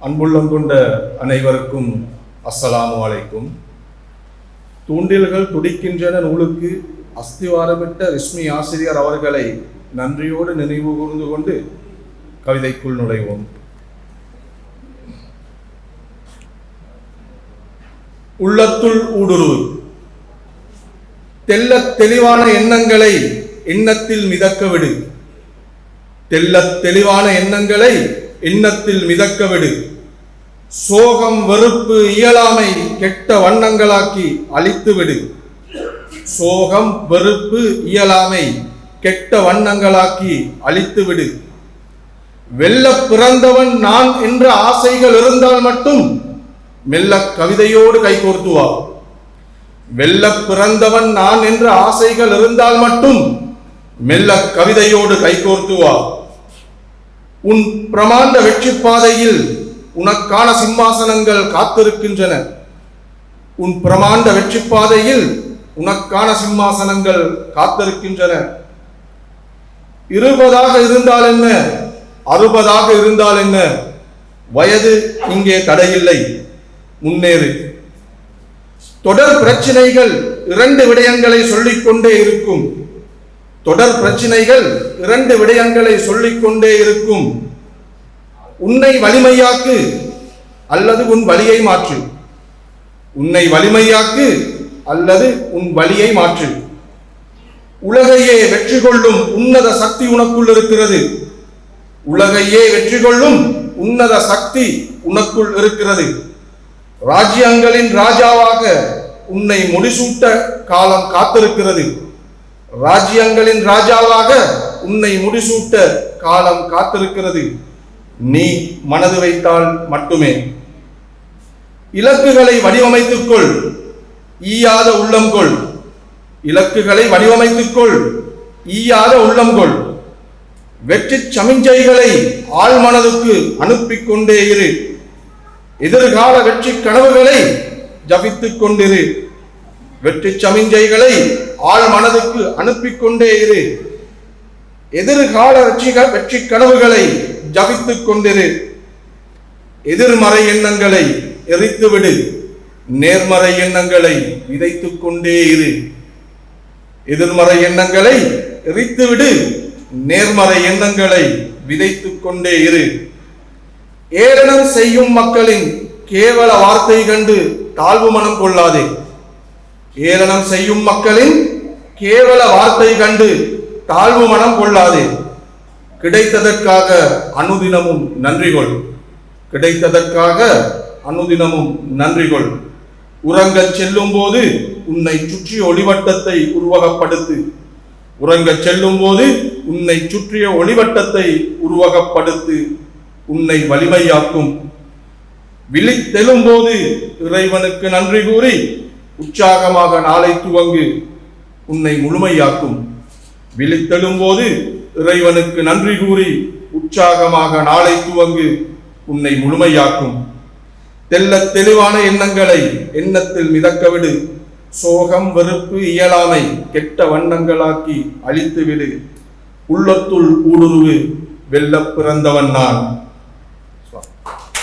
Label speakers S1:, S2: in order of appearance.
S1: அன்புள்ளம் கொண்ட அனைவருக்கும் அஸ்ஸலாமு அலைக்கும். தூண்டில்கள் துடிக்கின்றன நூலுக்கு அஸ்திவாரமிட்ட ரிஸ்மி ஆசிரியர் அவர்களை நன்றியோடு நினைவு கூர்ந்து கொண்டு கவிதைக்குள் நுழைவோம். உள்ளத்துள் ஊடுருவு. தெள்ளத் தெளிவான எண்ணங்களை எண்ணத்தில் மிதக்க விடு. தெள்ளத் தெளிவான எண்ணங்களை எண்ணத்தில் மிதக்க விடு. சோகம், வெறுப்பு, இயலாமை கெட்ட வண்ணங்களாக்கி அழித்து விடு. சோகம், வெறுப்பு, இயலாமை கெட்ட வண்ணங்களாக்கி அழித்து விடு. வெல்ல பிறந்தவன் நான் என்ற ஆசைகள் இருந்தால் மட்டும் மெல்ல கவிதையோடு கைகோர்த்து வா. வெல்ல பிறந்தவன் நான் என்ற ஆசைகள் இருந்தால் மட்டும் மெல்ல கவிதையோடு கைகோர்த்து வா. உன் பிரமாண்ட வெற்றி பாதையில் உனக்கான சிம்மாசனங்கள் காத்திருக்கின்றன. உன் பிரமாண்ட வெற்றி பாதையில் உனக்கான சிம்மாசனங்கள் காத்திருக்கின்றன. 20 இருந்தால் என்ன, 60 இருந்தால் என்ன, வயது இங்கே தடையில்லை, முன்னேறு. தொடர் பிரச்சனைகள் 2 விடயங்களை சொல்லிக்கொண்டே இருக்கும். தொடர் பிரச்சனைகள் 2 விடயங்களை சொல்லிக்கொண்டே இருக்கும். உன்னை வலிமையாக்கு அல்லது உன் வலியை மாற்று. உன்னை வலிமையாக்கு அல்லது உன் வலியை மாற்று. உலகையே வெற்றி கொள்ளும் உன்னத சக்தி உனக்குள் இருக்கிறது. உலகையே வெற்றி கொள்ளும் உன்னத சக்தி உனக்குள் இருக்கிறது. ராஜ்யங்களின் ராஜாவாக உன்னை முடிசூட்ட காலம் காத்திருக்கிறது. ராஜ்யங்களின் ராஜாவாக உன்னை முடிசூட்ட காலம் காத்திருக்கிறது. நீ மனது வைத்தால் மட்டுமே. இலக்குகளை வடிவமைத்துக்கொள், ஈயாத உள்ளங்கொள். இலக்குகளை வடிவமைத்துக்கொள், ஈயாத உள்ளங்கொள். வெற்றி சமிஞ்சைகளை ஆழ்மனதுக்கு அனுப்பிக் கொண்டே இரு. எதிர்கால வெற்றி கனவுகளை ஜபித்துக் கொண்டிரு. வெற்றி சமிஞ்சைகளை ஆழ் மனதுக்கு அனுப்பிக் கொண்டே இரு. எதிர்கால வெற்றி கனவுகளை ஜபித்துக் கொண்டிரு. எதிர்மறை எண்ணங்களை எரித்துவிடு. நேர்மறை எண்ணங்களை விதைத்துக் கொண்டே இரு. எதிர்மறை எண்ணங்களை எரித்துவிடு. நேர்மறை எண்ணங்களை விதைத்துக் கொண்டே இரு. ஏளனம் செய்யும் மக்களின் கேவல வார்த்தை கண்டு தாழ்வு மனம் கொள்ளாதே. ஏளனம் செய்யும் மக்களின் கேவல வார்த்தை கண்டு தாழ்வு மனம் கொள்ளாதே. கிடைத்ததற்காக அனுதினமும் நன்றிகொள். கிடைத்ததற்காக அனுதினமும் நன்றிகொள். உறங்கச் செல்லும் போது உன்னை சுற்றிய ஒளிவட்டத்தை உருவகப்படுத்து. உறங்கச் செல்லும் போது உன்னை சுற்றிய ஒளிவட்டத்தை உருவகப்படுத்து. உன்னை வலிமையாக்கும். விழித்தெழும் போது இறைவனுக்கு நன்றி கூறி உற்சாகமாக நாளை துவங்கு. உன்னை முழுமையாக்கும். விழித்தெழும் போது இறைவனுக்கு நன்றி கூறி உற்சாகமாக நாளை துவங்கு. உன்னை முழுமையாக்கும். தெள்ளத் தெளிவான எண்ணங்களை எண்ணத்தில் மிதக்க விடு. சோகம், வெறுப்பு, இயலாமை கெட்ட வண்ணங்களாக்கி அழித்து விடு. உள்ளத்துள் ஊடுருவு. வெல்ல பிறந்தவன் நான்.